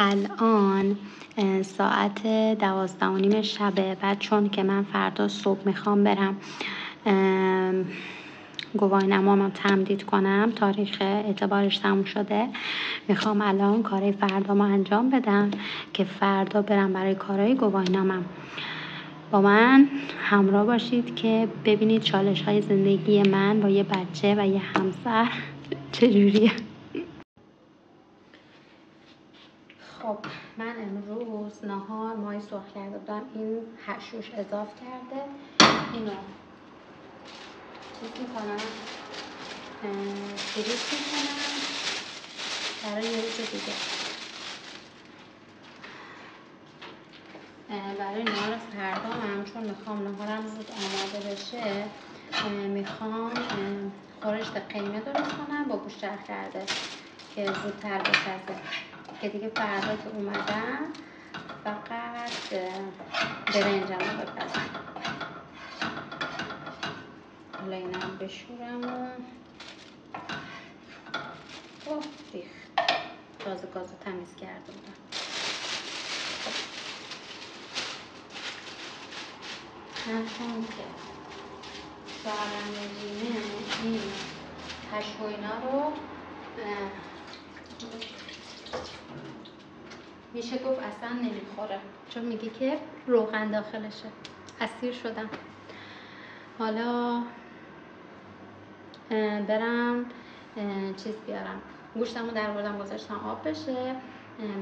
الان ساعت 12:30 شبه. بعد چون که من فردا صبح میخوام برم گواهینامه‌ام تمدید کنم، تاریخ اعتبارش تموم شده، میخوام الان کارهای فردامو انجام بدم که فردا برم برای کارهای گواهینامه‌ام. با من همراه باشید که ببینید چالش های زندگی من با یه بچه و یه همسر چجوریه. خب من امروز نهار ماهی سرخ کرده بودم، این هشوش اضافه کرده، اینو چیز میکنم فریز میکنم برای یه روز دیگه. برای نهار فردا هم چون میخوام نهارم زود آماده بشه، میخوام خورشت قیمه درست کنم با گوشت چرخ کرده که زودتر بپزه، که دیگه فردا که اومدم فقط برنجم رو بپزم. حالا اینم بشورم و ریخ تازه گازو تمیز کرده بودم. همچون که شوهرم رژیمه، این کشو اینا رو میشه گفت اصلا نمیخوره، چون میگه که روغن داخلشه. اسیر شدم. حالا برم چیز بیارم، گوشتمو در بردم گذاشتم آب بشه،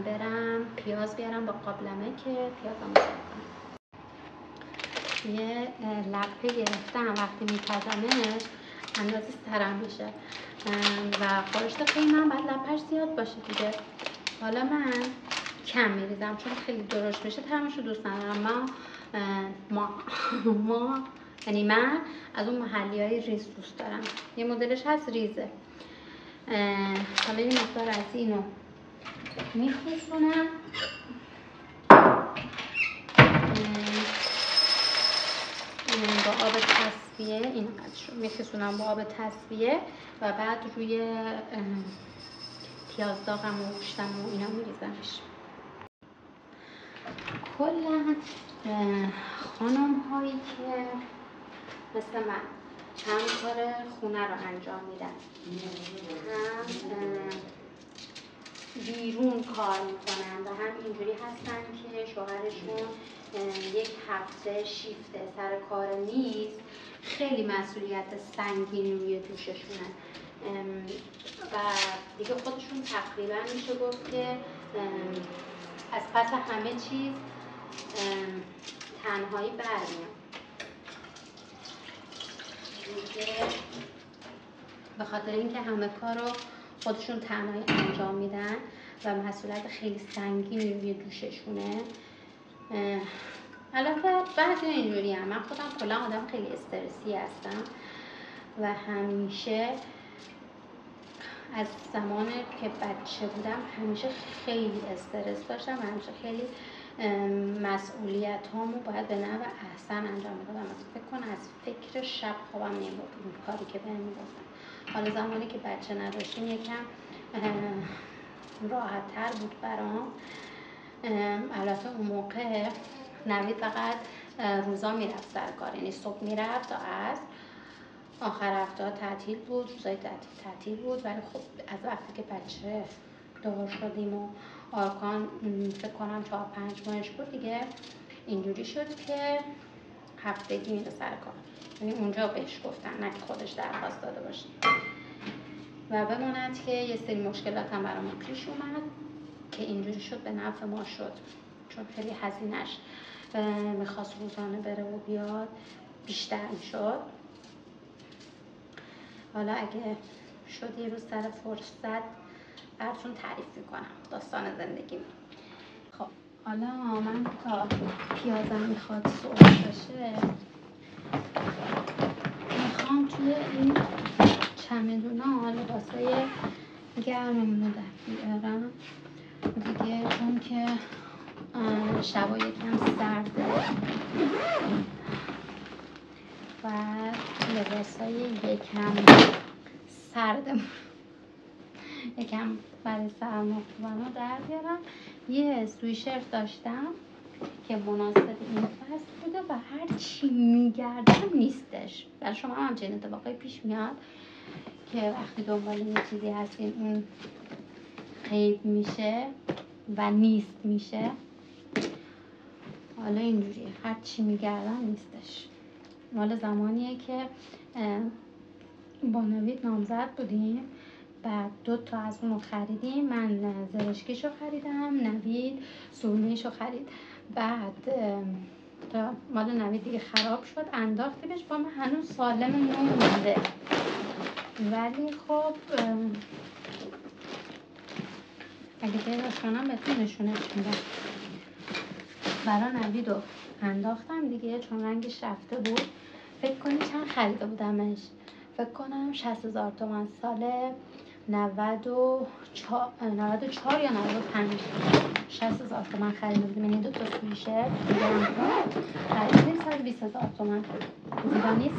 برم پیاز بیارم با قابلمه که پیازمو بکنم. یه لپه گرفتم، وقتی میپزمش اندازه سرم میشه و خورشت قیمه بعد لپش زیاد باشه دیگه. حالا من کم میریزم چون خیلی درشت میشه، طعمشو دوست ندارم. یعنی من از اون محلیای ریز دوست دارم. یه مدلش هست ریزه. حالا یه مقدار از اینو میخوشونم با آب تصفیه، اینو میخوشونم با آب تصفیه و بعد روی پیاز داغم و گوشتم و اینا میریزمش. کلا خانم هایی که مثل من هم کار خونه رو انجام میدن، هم بیرون کار میکنن و هم اینجوری هستن که شوهرشون یک هفته شیفت سر کار نیست، خیلی مسئولیت سنگینی روی دوششونه و دیگه خودشون تقریبا میشه گفت که از پس همه چیز تنهایی برمیان دیگه، به خاطر اینکه همه کار رو خودشون تنهایی انجام میدن و مسئولیت خیلی سنگینی روی دوششونه. البته بعضی اینجوری هم، من خودم کلا آدم خیلی استرسی هستم و همیشه از زمان که بچه بودم همیشه خیلی استرس داشتم و همیشه خیلی مسئولیت هامو باید به نحو احسن انجام میدادم. فکر کنم از فکر شب خوابم نمیبرد این کاری که بهم میگفتن. حالا زمانی که بچه نداشتیم یکم راحت تر بود برام. البته اون موقع نوید فقط روزا میرفت سر کار، یعنی صبح میرفت تا عصر، آخر هفته تعطیل بود، روزای تعطیل بود. ولی خب از وقتی که بچه دار شدیم و آرکان فکر کنم 4-5 ماهش بود دیگه، اینجوری شد که هفتگی میره سر کار. یعنی اونجا بهش گفتن، نه که خودش درخواست داده باشه. و بماند که یه سری مشکلات هم برامون پیش اومد که اینجوری شد به نفع ما شد، چون خیلی هزینه‌اش میخواست روزانه بره و بیاد بیشتر میشد. حالا اگه شد یه روز سر فرصت براتون تعریف میکنم داستان زندگیم. خب حالا من تا پیازم میخواد سرخ بشه، میخوام توی این چمدونا لباسای گرممون رو بیارم دیگه، چون که شبا یکم سرده و لباسای یکم سردمون یکم برای سرما خوبن رو در بیارم یه سویشرت داشتم که مناسب این فصل بوده و هر چی میگردم نیستش. برای شما هم همچین اتفاقی پیش میاد که وقتی دنبال یه چیزی هستین اون قید میشه و نیست میشه. حالا اینجوریه، هر چی میگردم نیستش. مال زمانیه که با نوید نامزد بودیم، بعد 2 تا از اونو خریدیم. من زرشکیشو خریدم، نوید سرمه‌شو خرید. بعد تا مال نوید دیگه خراب شد انداختیمش، با من هنوز سالم نو مونده. ولی خب اگه پیداش کنم بهتون نشونش میدم. برای نویدو انداختم دیگه چون رنگش رفته بود. فکر کنی چند خریده بودمش؟ فکر کنم 60,000 تومان سال 94 یا 95. 60,000 تومان خریده بودیم، یعنی 2 تا سویشرت خریدیم 120,000 تومان. زیبا نیست؟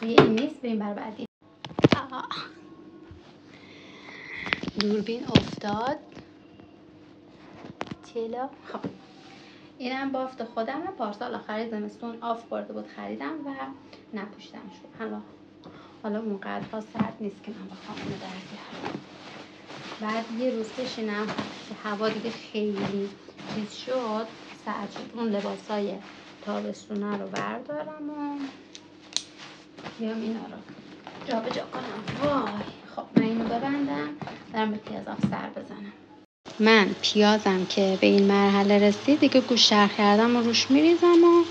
این نیست، بریم بر بعدی. دوربین افتاد تیلا. خب اینم بافت خودمه، پارسال آخر زمستون آف برده بود خریدم و نپوشیدم شد. حالا اونقدر سرد نیست که من بخوام اونو در بیارم. بعد یه روز بشینم که هوا دیگه خیلی چیز شد، سرد شد، اون لباسای تابستونه رو بردارم و بیام اینا رو جا به جا کنم. وای خب من اینو ببندم، دارم به پیازم سر بزنم. من پیازم که به این مرحله رسید دیگه گوشت کردم و روش میریزم و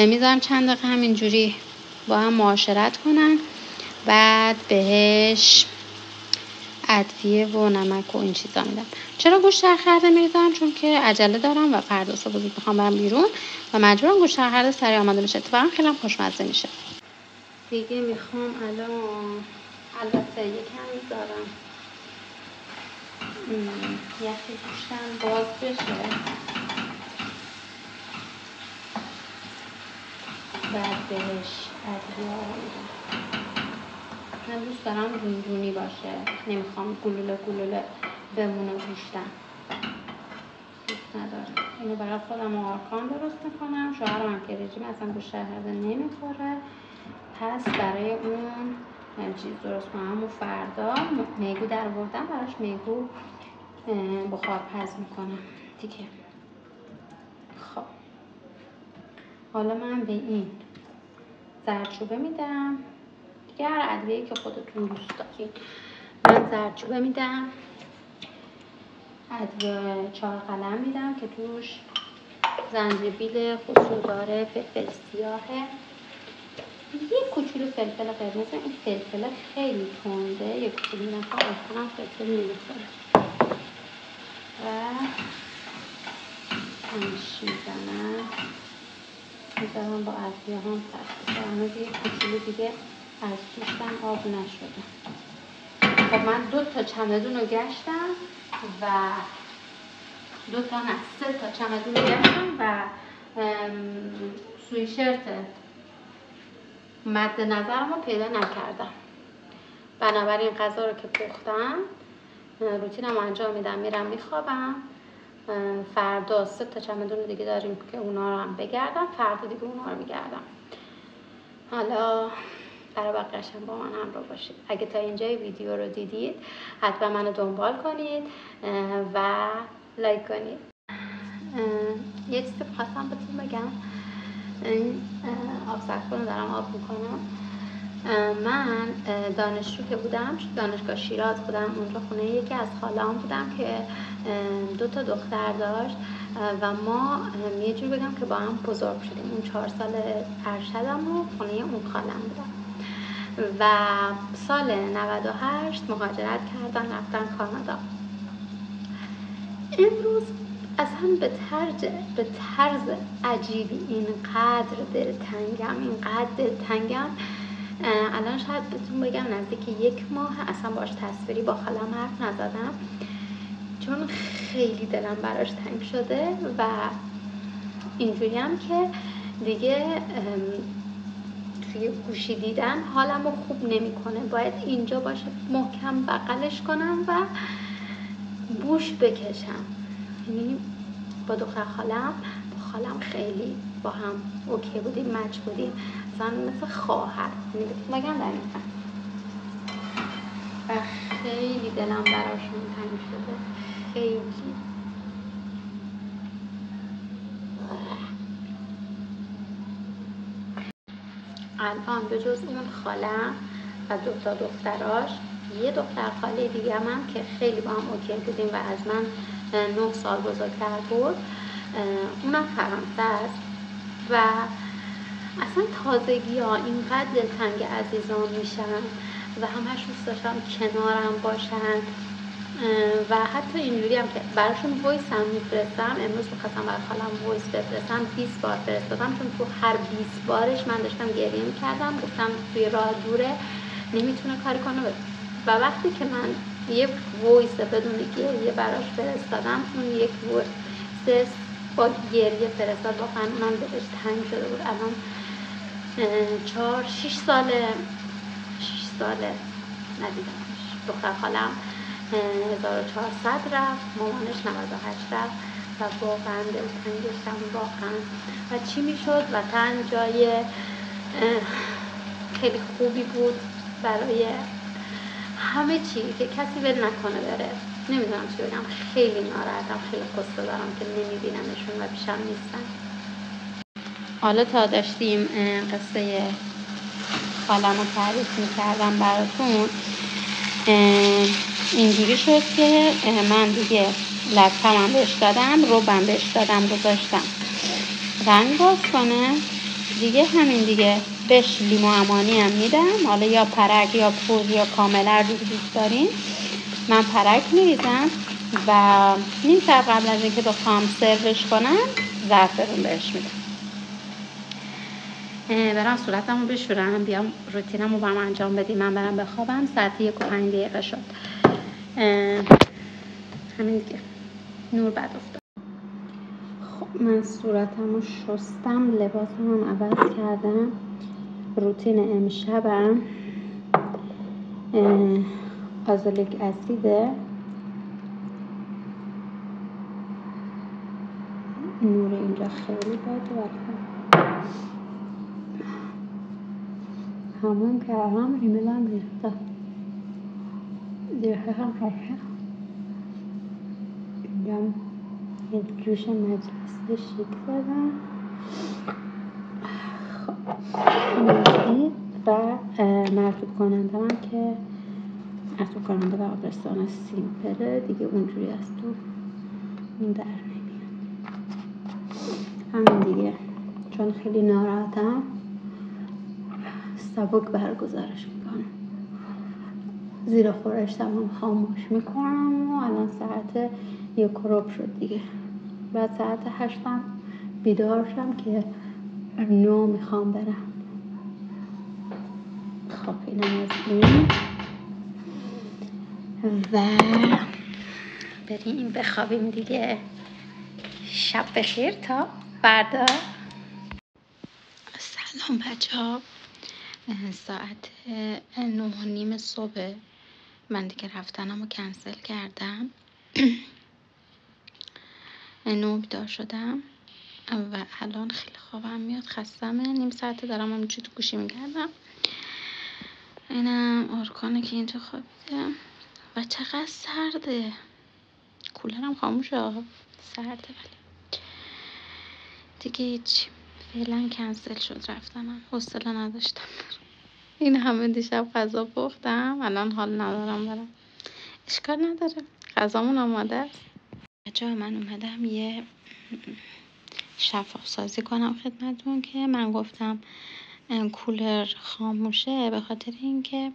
میذارم چند دقیقه همینجوری با هم معاشرت کنن. بعد بهش ادویه و نمک و این چیزا میدم. چرا گوشت کرده میریزم؟ چون که عجله دارم و فردا صبح زود میخوام برم بیرون و مجبورم گوشت کرده سریع آماده بشه. اتفاقا خیلی هم خوشمزه میشه. دیگه میخوام الان البته یکم میذارم یخی گوشتم باز بشه، بعد بهش ادویه میدم. من دوست دارم رونی باشه، نمیخوام گلوله بمونه گوشتم، دوست ندارم. اینو برای خودم و آرکان درست میکنم. شوهرم که رژیم اصلا گوشت کرده نمیخوره، پس برای اون چیز درست کنم و فردا میگو در بردم براش میگو بخارپز میکنم دیگه. خب حالا من به این زردچوبه میدم دیگه، هر ادویه‌ای که خودتون دوست دارین. من زردچوبه میدم، ادویه 4 قلم میدم که توش زنجبیل خشک‌دار، فلفل سیاهه، یه کوچولو فلفل قرمز. این فلفل خیلی تنده، یه کوچولو میدم که اصلا فلفل نمیخوره. و همش میزنم با ادویه هم پس هنوز یه کوچولو دیگه از گوشتم آب نشده. خب من 2 تا چمدون رو گشتم و 3 تا چمدون رو گشتم و سویشرت مد نظرم رو پیدا نکردم. بنابراین غذا رو که پختم، روتینم رو انجام میدم، میرم میخوابم. فردا 3 تا چمدون دیگه داریم که اونا رو هم بگردم، فردا دیگه اونا رو میگردم. حالا برای بقیه‌اش هم با من همراه باشید. اگه تا اینجای ویدیو رو دیدید حتما منو دنبال کنید و لایک کنید. یه چیزی خواستم بهتون بگم، این آب سرخون رو دارم آب میکنم. من دانشجو که بودم، دانشگاه شیراز بودم، اونجا خونه یکی از خاله‌ام بودم که 2 تا دختر داشت و ما یه جور بگم که با هم بزرگ شدیم. اون 4 سال ارشدم و خونه اون خاله‌ام بودم و سال 98 مهاجرت کردن رفتن کانادا. امروز اصلا به طرز عجیبی اینقدر دلتنگم. الان شاید بهتون بگم نزدیک 1 ماه اصلا باش تصویری با خالم حرف نزدم، چون خیلی دلم براش تنگ شده و اینجوری هم که دیگه توی گوشی دیدن حالم رو خوب نمیکنه. باید اینجا باشه، محکم بغلش کنم و بوش بکشم. یعنی با دختر خالم خیلی با هم اوکی بودیم، مچ بودیم، مثلا مثل خواهر بگم در این و خیلی دلم براشون تنگ شده، خیلی. الان به جز اون خالم و 2 تا دختراش، یه دختر خاله دیگه هم که خیلی با هم اوکی بودیم و از من 9 سال بزرگتر بود، اونم فرانسه است و اصلا تازگی ها اینقدر دلتنگ عزیزان میشن و همش دوست داشتم کنارم باشن و حتی اینجوری هم که براشون وایس هم میفرستم. امروز میخواستم برای خالم وایس بفرستم، 20 بار فرستادم، چون تو هر 20 بارش من داشتم گریه میکردم، گفتم توی راه دوره نمیتونه کاری کنه و وقتی که من یه وایس بدون گریه براش فرستادم، اون یک وایس با گریه فرستاد، واقعا اونم دلش تنگ شده بود. الان 6 ساله ندیدمش. دختر خالم 1400 رفت، مامانش 98 رفت و واقعا دلتنگشم واقعا. و چی میشد وطن جای خیلی خوبی بود برای همه چی که کسی ول نکنه بره. نمیدونم چی بگم، خیلی ناراحتم، خیلی قصه دارم که نمیبینمشون و پیشم نیستن. حالا تا داشتیم قصه خالم رو تعریف میکردم براتون، اینجوری شد که من دیگه لبخمم بهش دادم، روبم بهش دادم، گذاشتم رنگ باز کنه دیگه. همین دیگه بهش لیمو امانی هم میدم، حالا یا پرک یا پوز یا کامل هر جوری دوست دارین. من پرک میریزم و نیم ساعت قبل از اینکه بخوام سروش کنم زعفرون بهش میدم. برم صورتمو بشورم، بیام روتینمو با هم انجام بدیم، من برم بخوابم. ساعت 1:05 شد. همین دیگه، نور بد افتاد. خب من صورتمو شستم، لباسمو عوض کردم. روتین امشبم آزالیک اسیده. نور اینجا خیلی بده. همون کردم، ریمیلم ریخته، دیگه هم خواهد اینجا یه جوش مجلسی شیک زدم. و مرطوب کننده هم که مرطوب کننده و آبرستان سیمپله دیگه، اونجوری از تو اون در نمیاد. همین دیگه، چون خیلی ناراحتم سبک برگزارش میکنم، زیر خورش تمام خاموش میکنم. و الان ساعت 1 شد دیگه، بعد ساعت 8 بیدار شم که 9 میخوام برم. خب اینم از این و بریم بخوابیم دیگه. شب بخیر تا فردا. سلام بچه‌ها، ساعت 9:30 صبح. من دیگه رفتنمو کنسل کردم. 9 بیدار شدم و الان خیلی خوابم میاد، خستمه. نیم ساعته دارم همینجوری تو گوشی میگردم. اینم ارکانه که اینجا خوابیده و چقدر سرده. کولرم خاموشه، سرده، ولی دیگه هیچی، فعلا کنسل شد رفتنم، حوصله نداشتم. این همه دیشب غذا پختم، الان حال ندارم برم. اشکال نداره، غذامون آماده است. بچه‌ها من اومدم یه شفاف سازی کنم خدمتتون که من گفتم کولر خاموشه به خاطر اینکه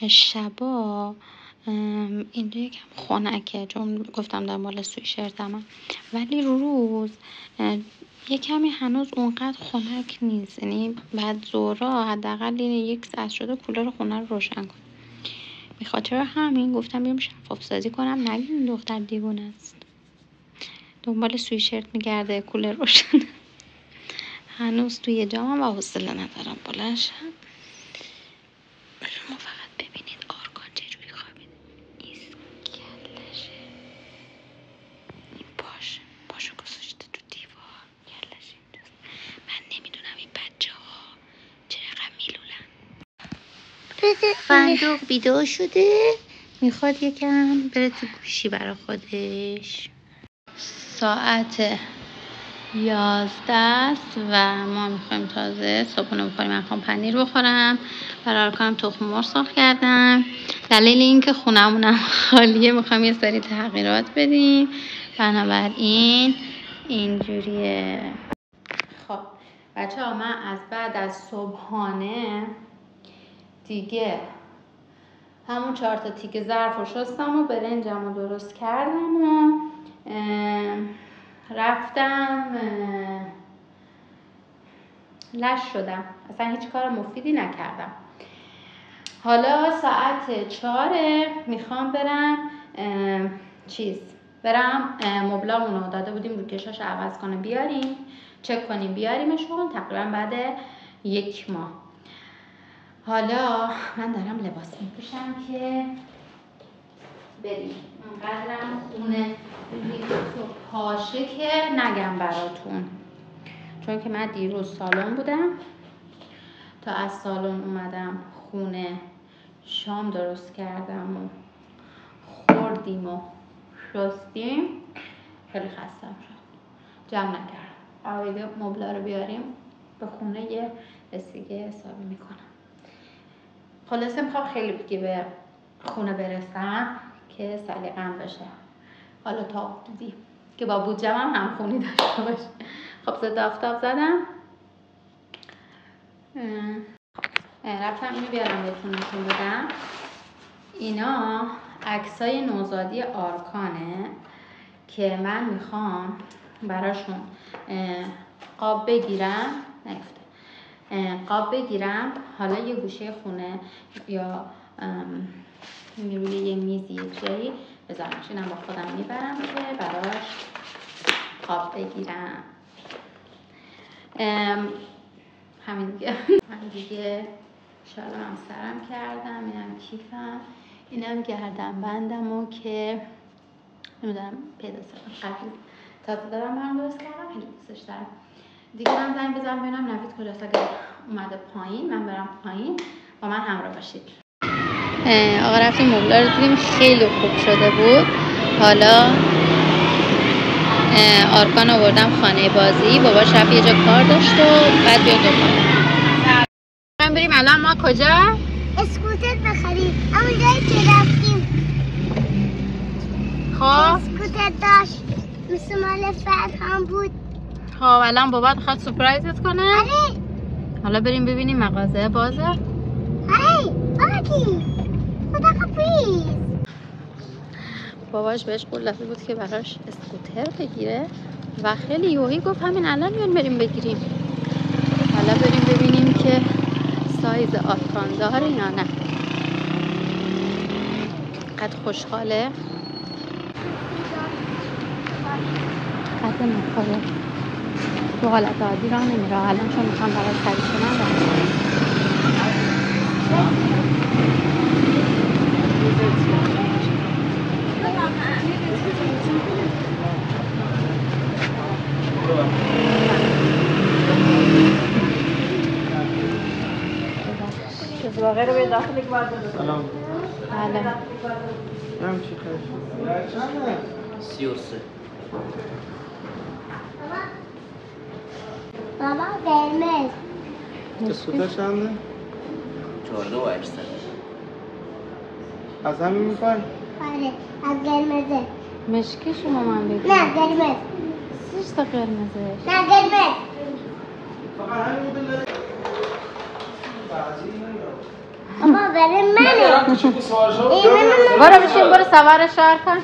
شبا اینجا یکم خنکه، چون گفتم در مال سویشرتم، ولی روز یه کمی هنوز اونقدر خنک نیست. یعنی بعد ظهرا حداقل 1 ساعت شده کولر خونه رو روشن کن. به خاطر همین گفتم بیام شفاف سازی کنم، نگین این دختر دیوونه است دنبال سویشرت میگرده کولر روشن. هنوز توی جامم و حوصله ندارم بلند شم. شما فقط ببینید آرکان چجوری خوابیده. این کلشه، این فندق بیدار شده، میخواد یکم بره تو گوشی برا خودش. ساعت 11 است و ما میخوایم تازه صبحونه بخوریم. من میخوام پنیر بخورم، برای آرکانم تخم مرغ سرخ کردم. دلیل اینکه خونمونم خالیه میخوایم یه سری تغییرات بدیم، بنابراین اینجوریه. خب بچه ها، من از بعد از صبحانه دیگه همون 4 تا تیکه ظرف رو شستم و برنجم رو درست کردم و رفتم لش شدم. اصلا هیچ کار مفیدی نکردم. حالا ساعت 4 میخوام برم برم مبلامون رو داده بودیم روکشاش عوض کنه بیاریم، چک کنیم بیاریمشون تقریبا بعد 1 ماه. حالا من دارم لباس میپوشم که بریم. اونقدرم خونه ریخت و پاشه که نگم براتون، چون که من دیروز سالن بودم، تا از سالن اومدم خونه شام درست کردم و خوردیم و شستیم، خیلی خستم شد، جمع نکردم. اوایل مبلا رو بیاریم به خونه یه رسیگه حسابی میکنم. خلاصه میخوام خیلی دیگه به خونه برسم که سلیقه‌ام بشه. حالا تا دیدی که با بودجه‌م هم خونی داشته باشه. خب ضد آفتاب زدم، رفتم اینو بیارم بهتون نشون بدم. اینا عکسای نوزادی آرکانه که من میخوام براشون قاب بگیرم. قاب بگیرم، حالا یه گوشه خونه یا روی یه میزی یه جایی بذارمش. اینم با خودم میبرم که براش قاب بگیرم. همین دیگه. من دیگه شالم سرم کردم، اینم کیفم، اینم گردن بندمو که نمیدونم پیدا سرم قبل تازه دارم برام درست کردم، خیلی دوستش دارم. دیگه من زنگ بزنم ببینم نوید کجاست، اگه اومده پایین من برم پایین، با من همراه باشید. آقا رفتیم مبلا رو دیدیم، خیلی خوب شده بود. حالا آرکان آوردم خانه بازی، باباش رفت یه جا کار داشت و بعد بیاد دوباره بریم. الان ما کجا؟ اسکوتر بخریم، اما جایی که رفتیم خب اسکوتر داشت مثل مال فرهان بود. خب الان بابا خواهد سورپرایزت کنه. آره. حالا بریم ببینیم مغازه بازه. آره آکی خدا حافظ. باباش بهش قول داده بود که براش اسکوتر بگیره و خیلی یوهی گفت همین الان میان بریم بگیریم. حالا بریم ببینیم که سایز آرکان داره یا نه. قد خوشحاله، قد نخوره، تو حالت عادی راه نمیره. الان چون میخوام برای سریع کنم واقعا رو به داخل یک بار سلام. بله. نم چی خیلی؟ چنده؟ 33. بابا قرمز. اسکوتر چنده؟ 14 و 800. از همین میخوای؟ آره از قرمزه. مشکی شما من بگیم. نه قرمز. سیش تا قرمزش. نه قرمز. فقط همین مدل داره. بابا برای منه. برو بشین، برو سوارش کن.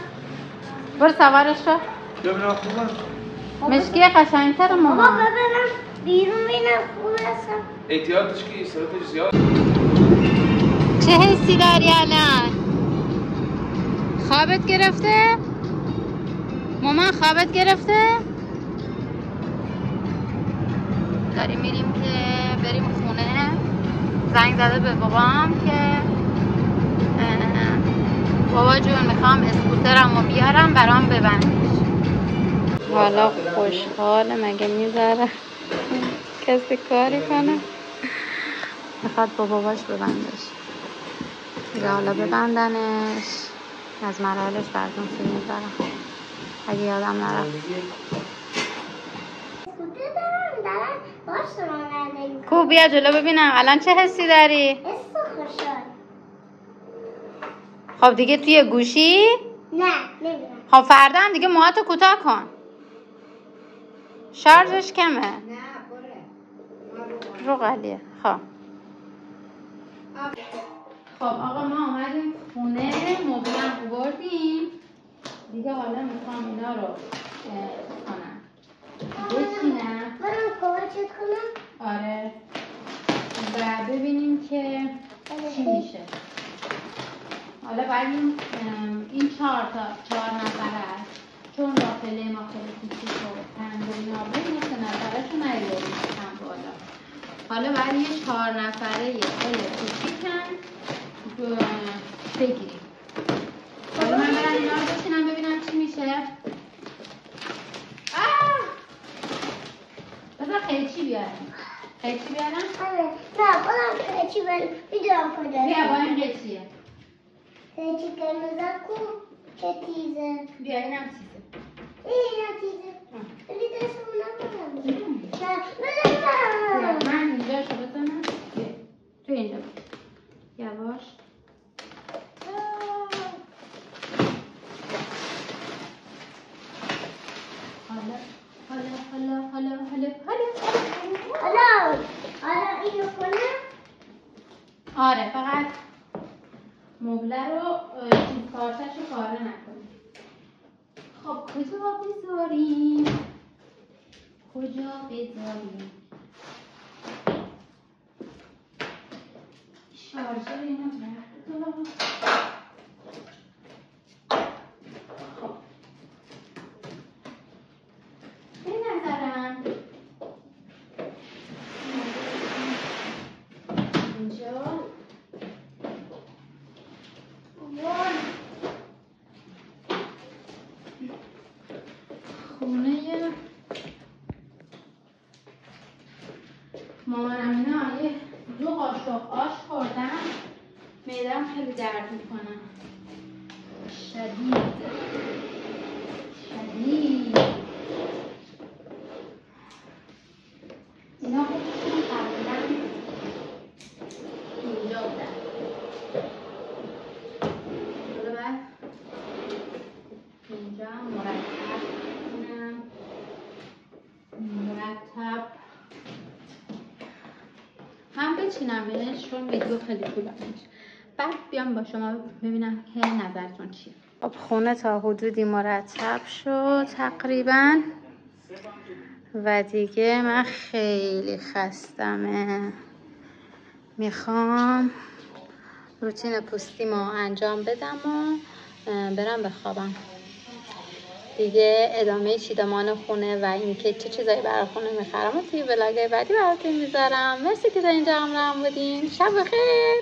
برو سوارش شو. ببینم خوبه؟ مشکی قشنگتر ماما. بابا ببرم بیرون بینم خوب هستم. احتیاطش که سرعتش زیاد. چه حسی داری الان؟ خوابت گرفته؟ مامان خوابت گرفته؟ داریم میریم که بریم خونه. زنگ زده به بابام که بابا جون میخوام اسکوترمو بیارم برام ببندش. حالا خوشحاله، مگه میذاره کسی کاری کنه؟ میخواد با باباش ببندش. دیگه حالا ببندنش. از مراحلش براتون فیلم میذارم اگه یادم نرفت. کو بیا جلو ببینم الان چه حسی داری؟ خب دیگه توی گوشی؟ نه نمیدونم. خب فردا هم دیگه موهاتو کوتاه کن. شارژش کمه. نه پره. رو قلیه. خب آقا ما اومدیم خونه، مبلم بردیم دیگه. حالا میخوام اینا رو کنم بچینم. برم کمکت کنم. آره و ببینیم که چی میشه. حالا باید این 4 نفره است چون داخله ما خیلی کوچیک و تنگ و اینا بود، این 3 نفره‌شو نیاریم کم بالا. حالا باید یه 4 نفره خیلی کوچیکن بگیریم. حالا من برم اینا رو بچینم ببینم چی میشه. بذار قیچی بیارم. قیچی بیارم؟ آره. نه برم قیچی برم. میدونم کجا. بیا با این قیچیه. قیچی قرمزه کو که تیزه. بیا اینم تیزه. اینم تیزه. ولی دستمون نکنم. نه من اینجا شو بزنم. تو اینجا یواش. حالا اینو کنم. آره فقط مبله رو این کارتش رو پاره نکنیم. خب کجا بذاریم؟ شارژر اینو بردارم. خب به نظرم اینجا خونه مامانم اینا 2 قاشق آش خوردم، معده‌ام خیلی درد میکنه. شدید اینا خودشون تقریبا اینجا بودن. حالا بعد اینجا مرتب هم بچینمش چون ویدیو خیلی طولانی میشه. بعد بیام با شما ببینم که نظرتون چیه. خب خونه تا حدودی مرتب شد تقریبا و دیگه من خیلی خستمه. میخوام روتین پوستیمو انجام بدم و برم بخوابم. دیگه ادامه چیدمان خونه و اینکه چه چیزایی برای خونه میخرم و توی ولاگای بعدی براتون میذارم. مرسی که تا اینجا همراهم بودین. شب بخیر.